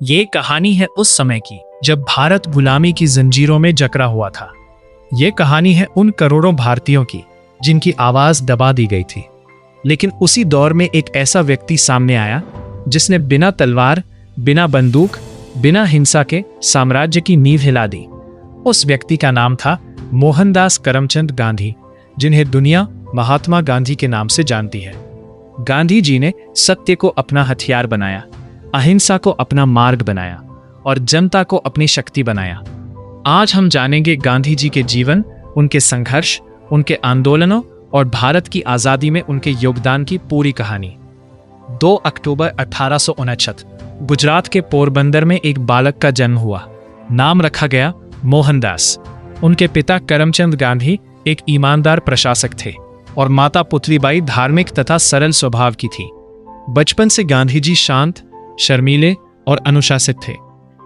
ये कहानी है उस समय की जब भारत गुलामी की जंजीरों में जकड़ा हुआ था। ये कहानी है उन करोड़ों भारतीयों की जिनकी आवाज दबा दी गई थी। लेकिन उसी दौर में एक ऐसा व्यक्ति सामने आया जिसने बिना तलवार, बिना बंदूक, बिना हिंसा के साम्राज्य की नींव हिला दी। उस व्यक्ति का नाम था मोहनदास करमचंद गांधी, जिन्हें दुनिया महात्मा गांधी के नाम से जानती है। गांधी जी ने सत्य को अपना हथियार बनाया, अहिंसा को अपना मार्ग बनाया और जनता को अपनी शक्ति बनाया। आज हम जानेंगे गांधी जी के जीवन, उनके संघर्ष, उनके आंदोलनों और भारत की आजादी में उनके योगदान की पूरी कहानी। 2 अक्टूबर 1859 गुजरात के पोरबंदर में एक बालक का जन्म हुआ। नाम रखा गया मोहनदास। उनके पिता करमचंद गांधी एक ईमानदार प्रशासक थे और माता पुतलीबाई धार्मिक तथा सरल स्वभाव की थी। बचपन से गांधी जी शांत, शर्मीले और अनुशासित थे।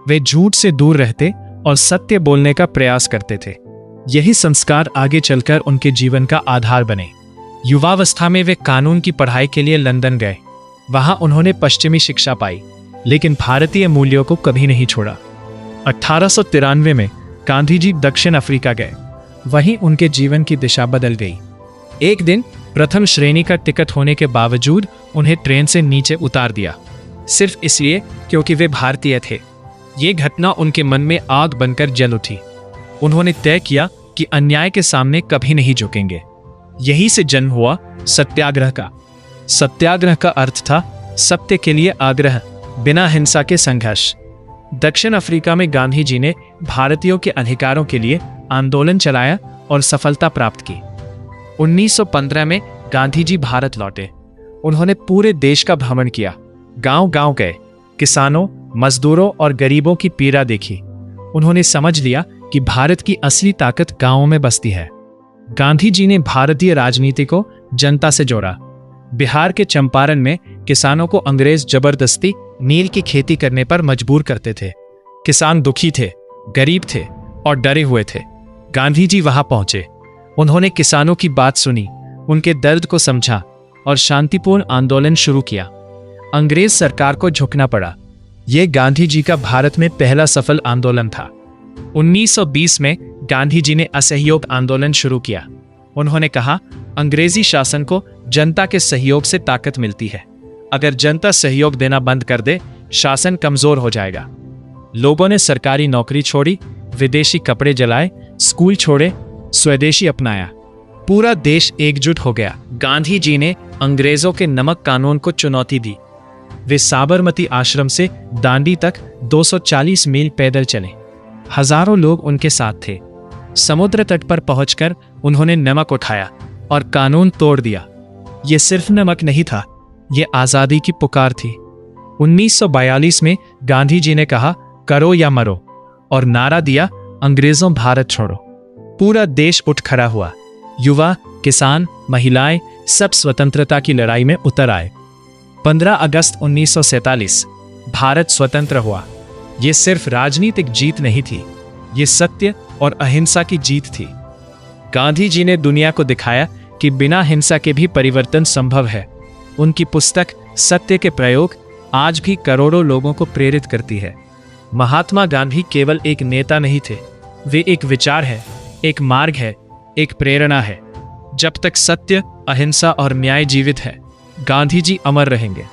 वे झूठ से दूर रहते और सत्य बोलने का प्रयास करते थे। यही संस्कार आगे चलकर उनके जीवन का आधार बने। युवावस्था में वे कानून की पढ़ाई के लिए लंदन गए। वहां उन्होंने पश्चिमी शिक्षा पाई, लेकिन भारतीय मूल्यों को कभी नहीं छोड़ा। 1893 में गांधी जी दक्षिण अफ्रीका गए। वहीं उनके जीवन की दिशा बदल गई। एक दिन प्रथम श्रेणी का टिकट होने के बावजूद उन्हें ट्रेन से नीचे उतार दिया, सिर्फ इसलिए क्योंकि वे भारतीय थे। ये घटना उनके मन में आग बनकर जल उठी। उन्होंने तय किया कि अन्याय के सामने कभी नहीं झुकेंगे। यही से जन्म हुआ सत्याग्रह का। सत्याग्रह का अर्थ था सत्य के लिए आग्रह, बिना हिंसा के संघर्ष। दक्षिण अफ्रीका में गांधी जी ने भारतीयों के अधिकारों के लिए आंदोलन चलाया और सफलता प्राप्त की। 1915 में गांधी जी भारत लौटे। उन्होंने पूरे देश का भ्रमण किया, गांव-गांव गए, किसानों, मजदूरों और गरीबों की पीड़ा देखी। उन्होंने समझ लिया कि भारत की असली ताकत गांवों में बसती है। गांधी जी ने भारतीय राजनीति को जनता से जोड़ा। बिहार के चंपारण में किसानों को अंग्रेज जबरदस्ती नील की खेती करने पर मजबूर करते थे। किसान दुखी थे, गरीब थे और डरे हुए थे। गांधी जी वहां पहुंचे। उन्होंने किसानों की बात सुनी, उनके दर्द को समझा और शांतिपूर्ण आंदोलन शुरू किया। अंग्रेज सरकार को झुकना पड़ा। यह गांधी जी का भारत में पहला सफल आंदोलन था। 1920 में गांधी जी ने असहयोग आंदोलन शुरू किया। उन्होंने कहा, अंग्रेजी शासन को जनता के सहयोग से ताकत मिलती है। अगर जनता सहयोग देना बंद कर दे, शासन कमजोर हो जाएगा। लोगों ने सरकारी नौकरी छोड़ी, विदेशी कपड़े जलाए, स्कूल छोड़े, स्वदेशी अपनाया। पूरा देश एकजुट हो गया। गांधी जी ने अंग्रेजों के नमक कानून को चुनौती दी। वे साबरमती आश्रम से दांडी तक 240 मील पैदल चले। हजारों लोग उनके साथ थे। समुद्र तट पर पहुंचकर उन्होंने नमक उठाया और कानून तोड़ दिया। ये सिर्फ नमक नहीं था, ये आजादी की पुकार थी। 1942 में गांधी जी ने कहा, करो या मरो, और नारा दिया, अंग्रेजों भारत छोड़ो। पूरा देश उठ खड़ा हुआ। युवा, किसान, महिलाएं सब स्वतंत्रता की लड़ाई में उतर आए। 15 अगस्त 1947 भारत स्वतंत्र हुआ। ये सिर्फ राजनीतिक जीत नहीं थी, ये सत्य और अहिंसा की जीत थी। गांधी जी ने दुनिया को दिखाया कि बिना हिंसा के भी परिवर्तन संभव है। उनकी पुस्तक सत्य के प्रयोग आज भी करोड़ों लोगों को प्रेरित करती है। महात्मा गांधी केवल एक नेता नहीं थे, वे एक विचार है, एक मार्ग है, एक प्रेरणा है। जब तक सत्य, अहिंसा और न्याय जीवित है, गांधी जी अमर रहेंगे।